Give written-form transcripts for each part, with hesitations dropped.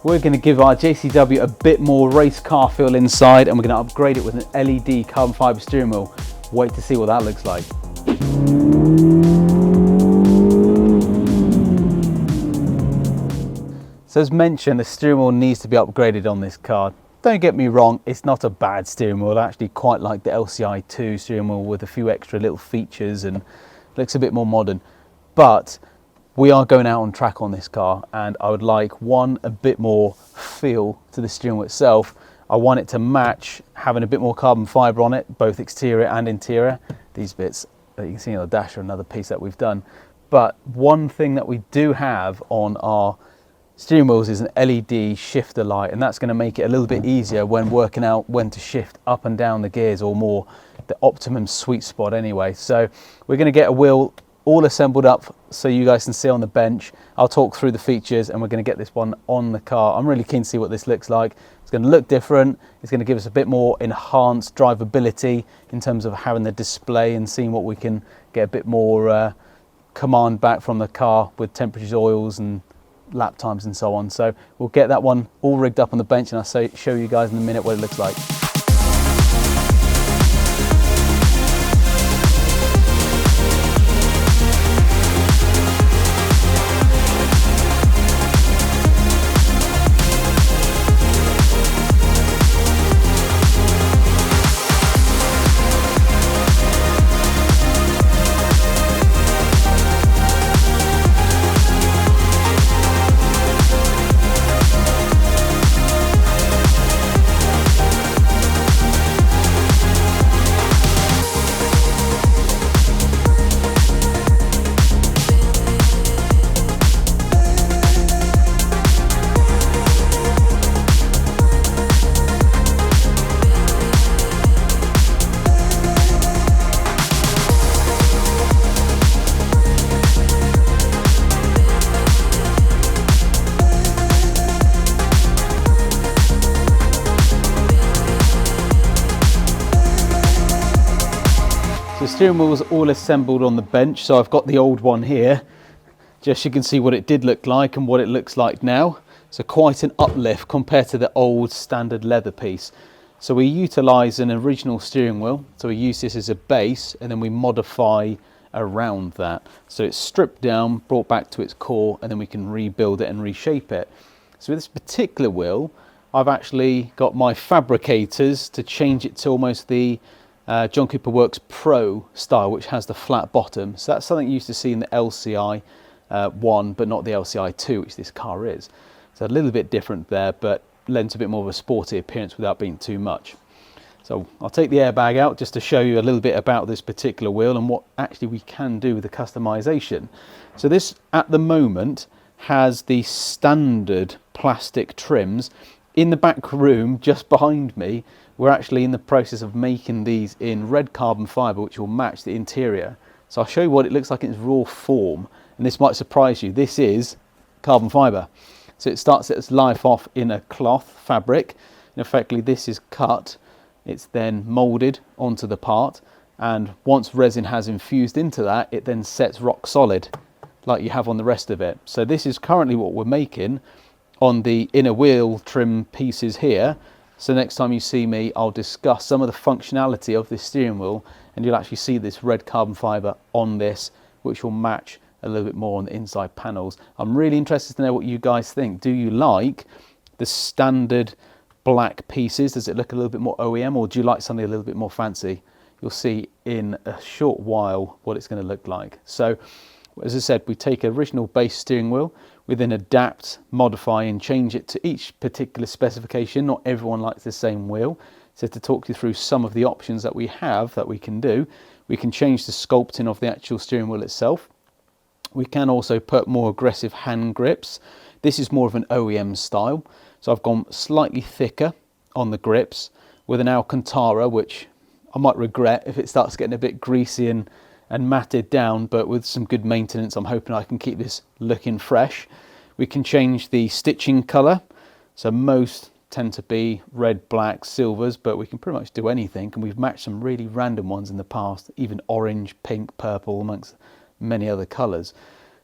we're going to give our JCW a bit more race car feel inside, and we're going to upgrade it with an LED carbon fibre steering wheel. Wait to see what that looks like. So as mentioned, the steering wheel needs to be upgraded on this car. Don't get me wrong, it's not a bad steering wheel. I actually quite like the LCI 2 steering wheel with a few extra little features and looks a bit more modern. But we are going out on track on this car, and I would like a bit more feel to the steering wheel itself. I want it to match having a bit more carbon fibre on it, both exterior and interior. These bits that you can see on the dash are another piece that we've done. But one thing that we do have on our steering wheels is an LED shifter light, and that's going to make it a little bit easier when working out when to shift up and down the gears, or more the optimum sweet spot anyway. So we're going to get a wheel all assembled up so you guys can see on the bench. I'll talk through the features, and we're going to get this one on the car. I'm really keen to see what this looks like. It's going to look different. It's going to give us a bit more enhanced drivability in terms of having the display and seeing what we can get a bit more command back from the car with temperatures, oils and lap times and so on. So we'll get that one all rigged up on the bench, and I'll show you guys in a minute what it looks like. The steering wheel was all assembled on the bench, so I've got the old one here, just so you can see what it did look like and what it looks like now. So quite an uplift compared to the old standard leather piece. So we utilise an original steering wheel, so we use this as a base and then we modify around that. So it's stripped down, brought back to its core, and then we can rebuild it and reshape it. So with this particular wheel, I've actually got my fabricators to change it to almost the John Cooper Works Pro style, which has the flat bottom. So that's something you used to see in the LCI 1, but not the LCI 2, which this car is. So a little bit different there, but lends a bit more of a sporty appearance without being too much. So I'll take the airbag out just to show you a little bit about this particular wheel and what actually we can do with the customization. So this at the moment has the standard plastic trims. In the back room just behind me, we're actually in the process of making these in red carbon fibre, which will match the interior. So I'll show you what it looks like in its raw form, and this might surprise you. This is carbon fibre. So it starts its life off in a cloth fabric, and effectively this is cut. It's then moulded onto the part, and once resin has infused into that, it then sets rock solid like you have on the rest of it. So this is currently what we're making on the inner wheel trim pieces here. So next time you see me, I'll discuss some of the functionality of this steering wheel, and you'll actually see this red carbon fibre on this, which will match a little bit more on the inside panels. I'm really interested to know what you guys think. Do you like the standard black pieces? Does it look a little bit more OEM, or do you like something a little bit more fancy? You'll see in a short while what it's going to look like. So as I said, we take an original base steering wheel, we then adapt, modify and change it to each particular specification. Not everyone likes the same wheel. So to talk you through some of the options that we have that we can do, we can change the sculpting of the actual steering wheel itself. We can also put more aggressive hand grips. This is more of an OEM style. So I've gone slightly thicker on the grips with an alcantara, which I might regret if it starts getting a bit greasy and matted down, but with some good maintenance, I'm hoping I can keep this looking fresh. We can change the stitching colour. So most tend to be red, black, silvers, but we can pretty much do anything. And we've matched some really random ones in the past, even orange, pink, purple, amongst many other colours.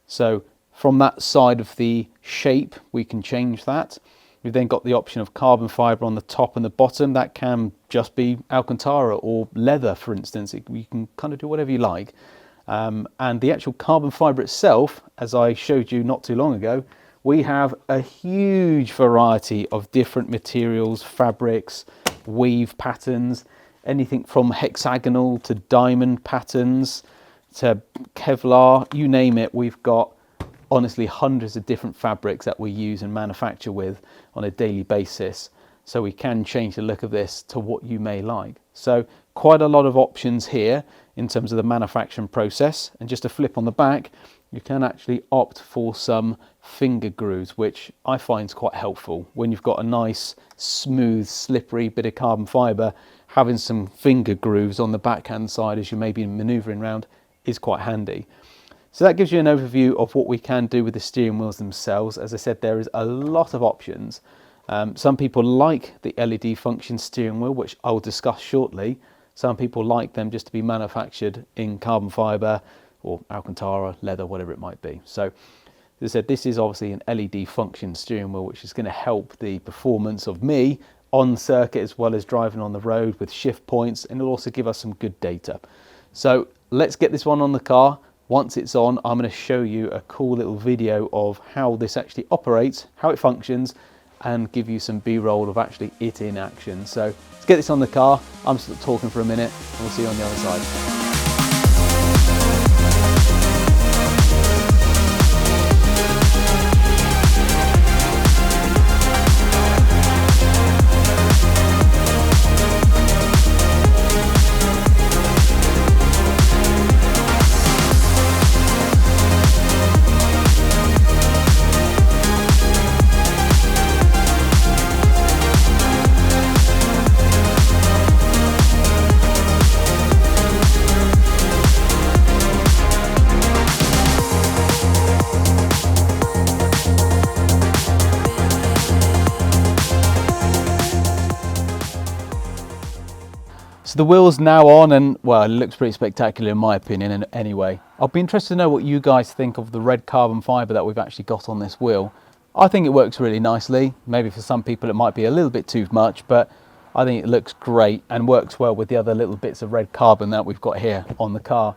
So from that side of the shape, we can change that. We've then got the option of carbon fibre on the top and the bottom. That can just be alcantara or leather, for instance. You can kind of do whatever you like. And the actual carbon fibre itself, as I showed you not too long ago, we have a huge variety of different materials, fabrics, weave patterns, anything from hexagonal to diamond patterns to Kevlar, you name it. We've got honestly hundreds of different fabrics that we use and manufacture with on a daily basis, so we can change the look of this to what you may like. So quite a lot of options here in terms of the manufacturing process. And just to flip on the back, you can actually opt for some finger grooves, which I find is quite helpful when you've got a nice smooth slippery bit of carbon fibre. Having some finger grooves on the backhand side as you may be manoeuvring around is quite handy. So that gives you an overview of what we can do with the steering wheels themselves. As I said, there is a lot of options. Some people like the LED function steering wheel, which I will discuss shortly. Some people like them just to be manufactured in carbon fibre or alcantara, leather, whatever it might be. So as I said, this is obviously an LED function steering wheel, which is going to help the performance of me on circuit as well as driving on the road with shift points, and it'll also give us some good data. So let's get this one on the car. Once it's on, I'm going to show you a cool little video of how this actually operates, how it functions, and give you some B-roll of actually it in action. So let's get this on the car. I'm still talking for a minute, and we'll see you on the other side. So the wheel's now on, and well, it looks pretty spectacular in my opinion. And anyway, I'll be interested to know what you guys think of the red carbon fibre that we've actually got on this wheel. I think it works really nicely. Maybe for some people it might be a little bit too much, but I think it looks great and works well with the other little bits of red carbon that we've got here on the car.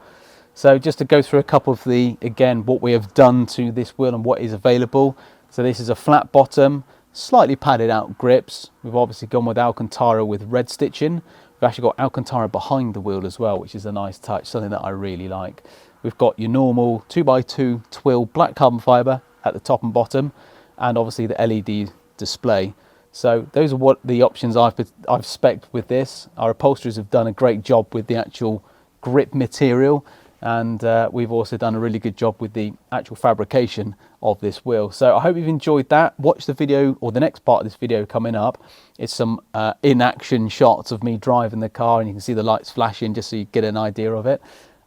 So just to go through a couple of what we have done to this wheel and what is available. So this is a flat bottom, slightly padded out grips. We've obviously gone with alcantara with red stitching. We've actually got alcantara behind the wheel as well, which is a nice touch, something that I really like. We've got your normal 2x2 twill black carbon fibre at the top and bottom, and obviously the LED display. So those are what the options I've spec'd with this. Our upholsterers have done a great job with the actual grip material, and we've also done a really good job with the actual fabrication of this wheel. So I hope you've enjoyed that. Watch the video, or the next part of this video coming up. It's some in-action shots of me driving the car, and you can see the lights flashing just so you get an idea of it.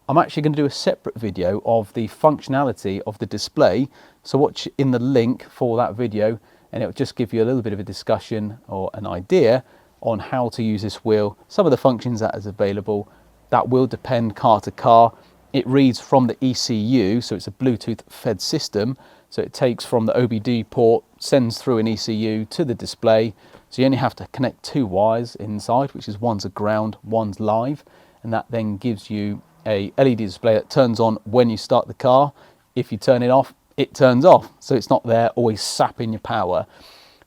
I'm actually going to do a separate video of the functionality of the display, so watch in the link for that video, and it'll just give you a little bit of a discussion or an idea on how to use this wheel, some of the functions that is available. That will depend car to car. It reads from the ECU, so it's a Bluetooth fed system, so it takes from the OBD port, sends through an ECU to the display. So you only have to connect two wires inside, which is one's a ground, one's live, and that then gives you a LED display that turns on when you start the car. If you turn it off, it turns off, so it's not there always sapping your power.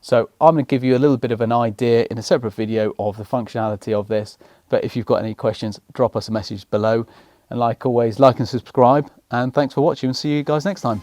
So I'm going to give you a little bit of an idea in a separate video of the functionality of this, but if you've got any questions, drop us a message below. And like always, like and subscribe, and thanks for watching, and see you guys next time.